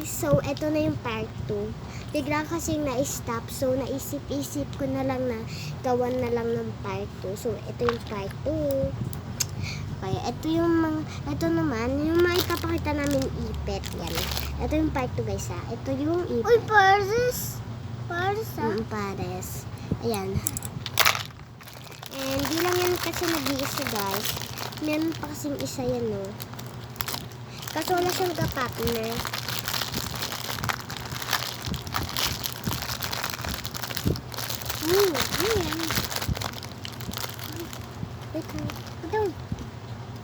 guys, so eto na yung part 2. Bigla kasing na-stop, so naisip-isip ko na lang na gawan na lang ng part 2. So eto yung part 2. Kaya ito naman, yung maipapakita namin ipet. Yan. Ito yung part 2 guys ha. Ito yung ipet. Uy, pares. Pares ah. Pares. Ayan. And di lang yan kasi nag-iisa guys. Meron pa kasing isa yan no. Kaso wala siyang ka-partner. Ayan. Wait lang.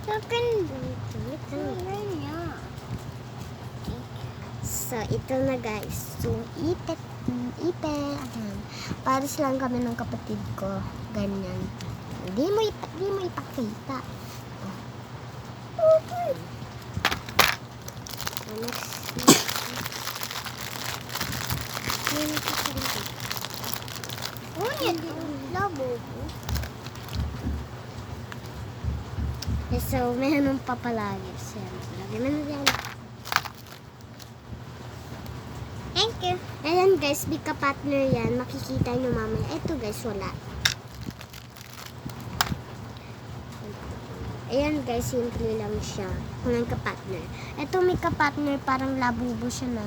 Sakin. So, ito na guys. So, ipet. Ayan. Pares lang kami ng kapatid ko. Ganyan. Hindi mo ipakita. Okay. Next. Uy, labo. So, meron pa palagi. Thank you. Ayan guys, big ka-partner yan. Makikita nyo mamaya. Ito guys, wala. Ayan guys, simple lang siya. Walang ka-partner. Ito may ka-partner, parang labubo siya na.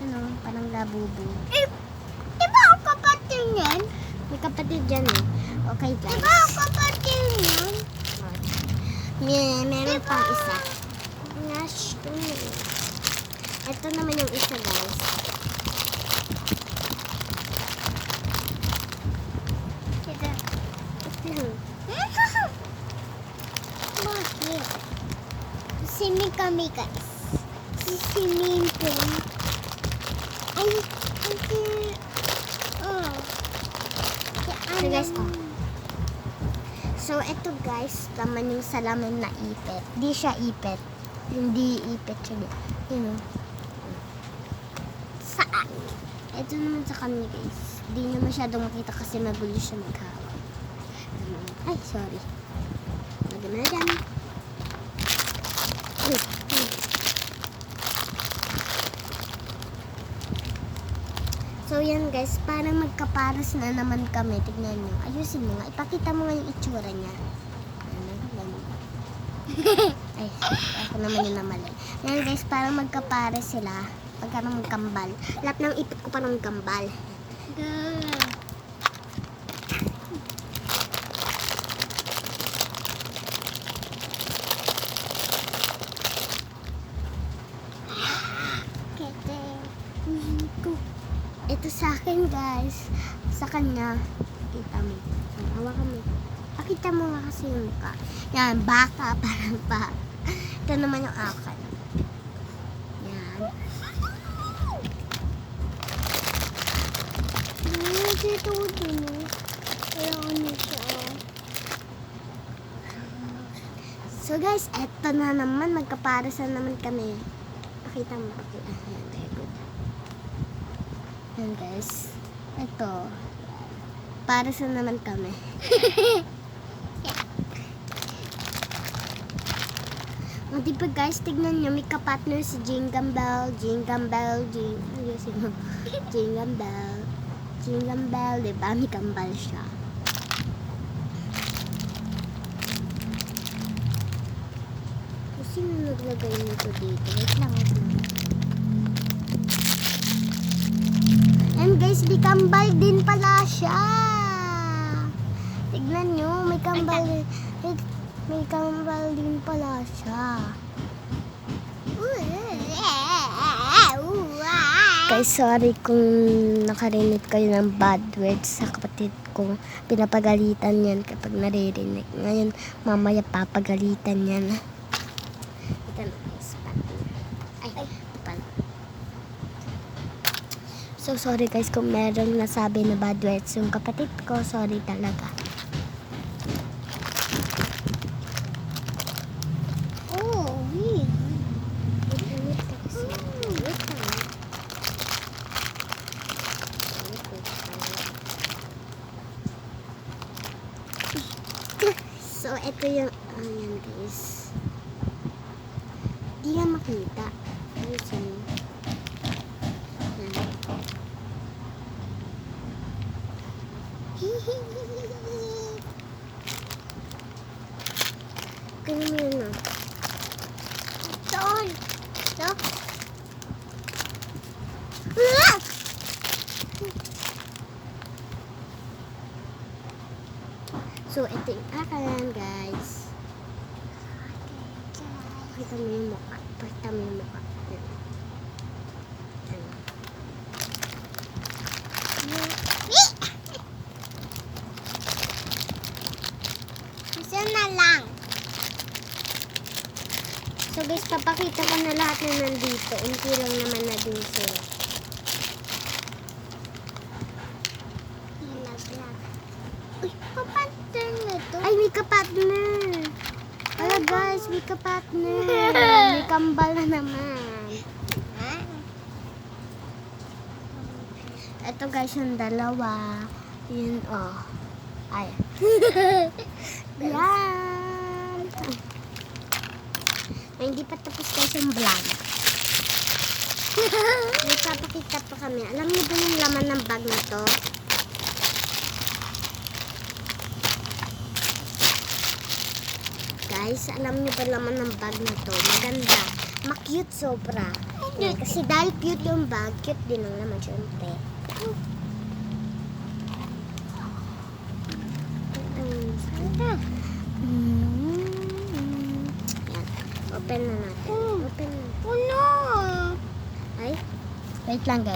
Ano, parang labubo. Di ba ako kapatid niyan? May kapatid dyan eh. Okay Di guys. ba ako kapatid niyan? Meron Diba? pang isa. Ito naman yung isa guys. Ito. Bakit? Simi kami guys. Sisimin ko. Ay, oh. So guys, oh. So, ito guys, naman yung salamin na ipet. Di siya ipet. Hindi ipet siya. Yun o. Saan? Ito naman sa kanya guys. Di na masyadong makita kasi magulo siya maghawak. Ay, sorry. Lagyan na dyan. So, yan guys, parang magkaparas na naman kami. Tignan nyo. Ayusin mo nga. Ipakita mo nga yung itsura niya. Ay, ako naman yung namali. Yan guys, parang magkaparas sila. Pagka magkambal. Lahat ng ipit ko parang kambal. Ito sa akin guys. Sa kanya. Kita mo. Hawakan mo. Pakita mo nga kasi yung mukha. Yan, baka parang pa. Ito naman yung akin. Yan. Dito ko dun. Kailangan nito. So guys, eto na naman. Magkaparasan naman kami. Pakita mo. Yan, very good. Yan guys. Ito. Parasan naman kami. O diba guys, tignan nyo. May ka-partner si Jingle Bell. Jingle Bell. Ayusin mo. Jingle Bell. Jingle Bell. Diba? May kambal siya. Sino naglagay nito dito? Wait lang. And guys, may kambal din pala siya. Tignan nyo, may kambal. May kambal din pala siya. Guys, sorry kung nakarinig kayo ng bad words sa kapatid ko. Pinapagalitan yan kapag naririnig. Ngayon, mamaya papagalitan yan. Ito na guys. Ay, pala. So, sorry guys kung merong nasabi na bad words yung kapatid ko. Sorry talaga. Oh, wait. So, ito yung, ayan guys. Di yan makita. Ayusin mo. Ganun mo yun ah. Doon. So, Ah! So, ito yung akin, guys. Pakita mo yung mukha. Pakita mo yung mukha. Yan. Yan. isa na lang. So, guys, papakita ko na lahat na nandito. Unti lang naman na din sila. Nilaglag. Uy, kapantay na to. Ay, may kapatner! Ala, guys, may kapatner. May kambal na naman. Ito, guys, yung dalawa. Yun, oh. Ay. Yan. Ay, hindi pa tapos guys yung vlog. May papakita pa kami. Alam niyo ba yung laman ng bag na to? Guys, alam niyo ba laman ng bag na to? Maganda. Ma-cute sobra. Kasi dahil cute yung bag, cute din ang laman syempre. Yan. Open na natin. Open na. Oh no! Ay, wait lang guys.